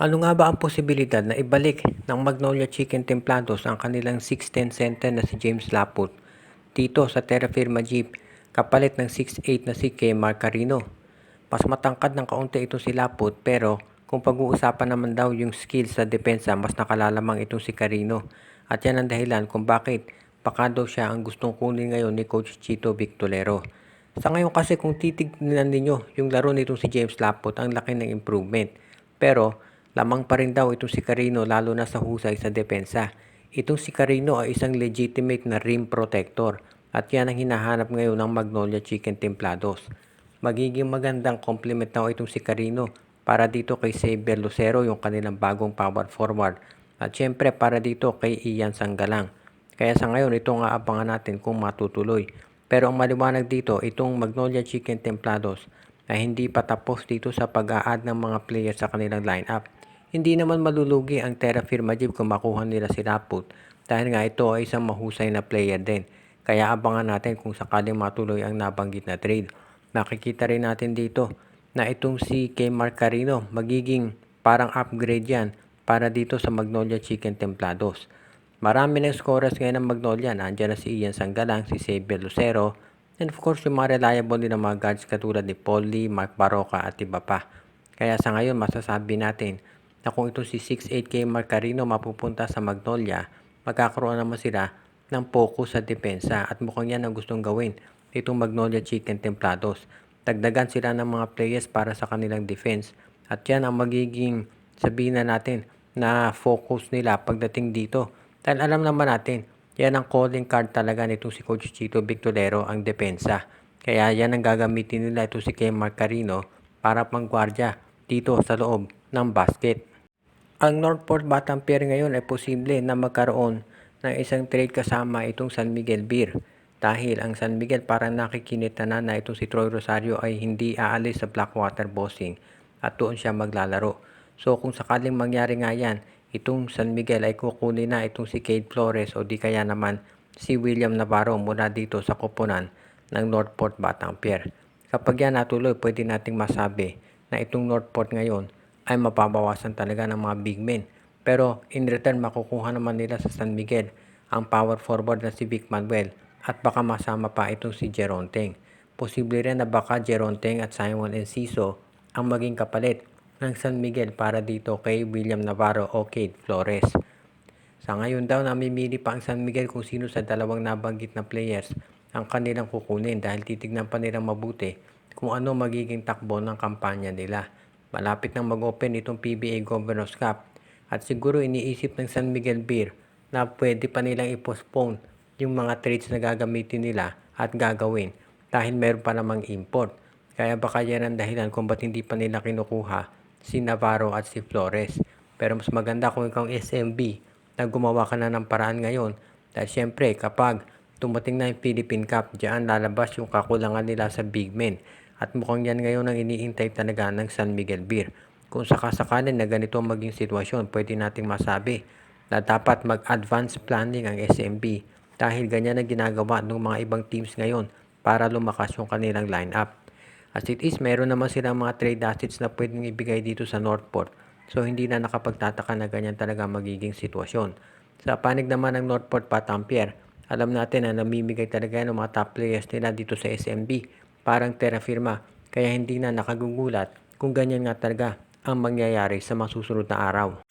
Ano nga ba ang posibilidad na ibalik ng Magnolia Chicken Templados ang kanilang 6'10" center na si James Laput dito sa Terra Firma Jeep kapalit ng 6'8" na si Kay Marcarino? Mas matangkad ng kaunti ito si Laput pero kung pag-uusapan naman daw yung skills sa depensa mas nakalalamang itong si Carino at yan ang dahilan kung bakit baka daw siya ang gustong kunin ngayon ni Coach Chito Victolero. Sa ngayon kasi kung titignan ninyo yung laro nitong si James Laput ang laki ng improvement pero lamang pa rin daw itong si Carino lalo na sa husay sa depensa. Itong si Carino ay isang legitimate na rim protector at yan ang hinahanap ngayon ng Magnolia Chicken Templados. Magiging magandang compliment daw itong si Carino para dito kay Xavier Lucero yung kanilang bagong power forward at syempre para dito kay Ian Sanggalang. Kaya sa ngayon ito nga abangan natin kung matutuloy. Pero ang maliwanag dito itong Magnolia Chicken Templados ay hindi pa tapos dito sa pag-a-add ng mga players sa kanilang lineup. Hindi naman malulugi ang Terra Firma Jeep kung makuha nila si Raput dahil nga ito ay isang mahusay na player din. Kaya abangan natin kung sakaling matuloy ang nabanggit na trade. Makikita rin natin dito na itong si Kay Marcarino magiging parang upgrade yan para dito sa Magnolia Chicken Templados. Marami ng scorers ngayon ng Magnolia. Nandiyan na si Ian Sanggalang, si Xavier Lucero, and of course yung mga reliable din ng mga guards katulad ni Paul Lee, Mark Baroka at iba pa. Kaya sa ngayon masasabi natin na kung itong si 6'8" Marcarino mapupunta sa Magnolia, magkakaroon naman sila ng focus sa depensa at mukhang yan ang gustong gawin itong Magnolia Chicken Templados. Dagdagan sila ng mga players para sa kanilang defense at yan ang magiging sabihin na natin na focus nila pagdating dito. Dahil alam naman natin, yan ang calling card talaga nitong si Coach Chito Victolero ang depensa. Kaya yan ang gagamitin nila ito si Kay Marcarino para panggwardya dito sa loob ng basket. Ang Northport Batang Pier ngayon ay posible na magkaroon ng isang trade kasama itong San Miguel Beer dahil ang San Miguel parang nakikinita na itong si Troy Rosario ay hindi aalis sa Blackwater Bossing at doon siya maglalaro. So kung sakaling mangyari nga yan, itong San Miguel ay kukunin na itong si Cade Flores o di kaya naman si William Navarro mula dito sa koponan ng Northport Batang Pier. Kapag yan natuloy, pwede nating masabi na itong Northport ngayon ay mapabawasan talaga ng mga big men. Pero in return makukuha naman nila sa San Miguel ang power forward na si Vic Manuel at baka masama pa itong si Geronteng. Posible rin na baka Geronteng at Simon Enciso ang maging kapalit ng San Miguel para dito kay William Navarro o Cade Flores. Sa ngayon daw namimili pa ang San Miguel kung sino sa dalawang nabanggit na players ang kanilang kukunin dahil titignan pa nilang mabuti kung ano magiging takbo ng kampanya nila. Malapit nang mag-open itong PBA Governors Cup at siguro iniisip ng San Miguel Beer na pwede pa nilang i-postpone yung mga trades na gagamitin nila at gagawin dahil meron pa namang import. Kaya baka yan ang dahilan kung ba't hindi pa nila kinukuha si Navarro at si Flores. Pero mas maganda kung ikaw SMB na gumawa ka na ng paraan ngayon dahil syempre kapag tumating na yung Philippine Cup, diyan lalabas yung kakulangan nila sa big men. At mukhang yan ngayon ang iniintay talaga ng San Miguel Beer. Kung sakasakalan na ganito ang maging sitwasyon, pwede nating masabi na dapat mag-advance planning ang SMB dahil ganyan ang ginagawa ng mga ibang teams ngayon para lumakas yung kanilang lineup. As it is, meron naman silang mga trade assets na pwedeng ibigay dito sa Northport. So hindi na nakapagtataka na ganyan talaga magiging sitwasyon. Sa panig naman ng Northport Patampier, alam natin na namimigay talaga ng mga top players nila dito sa SMB. Parang Terra Firma, kaya hindi na nakagugulat kung ganyan nga talaga ang mangyayari sa masusunod na araw.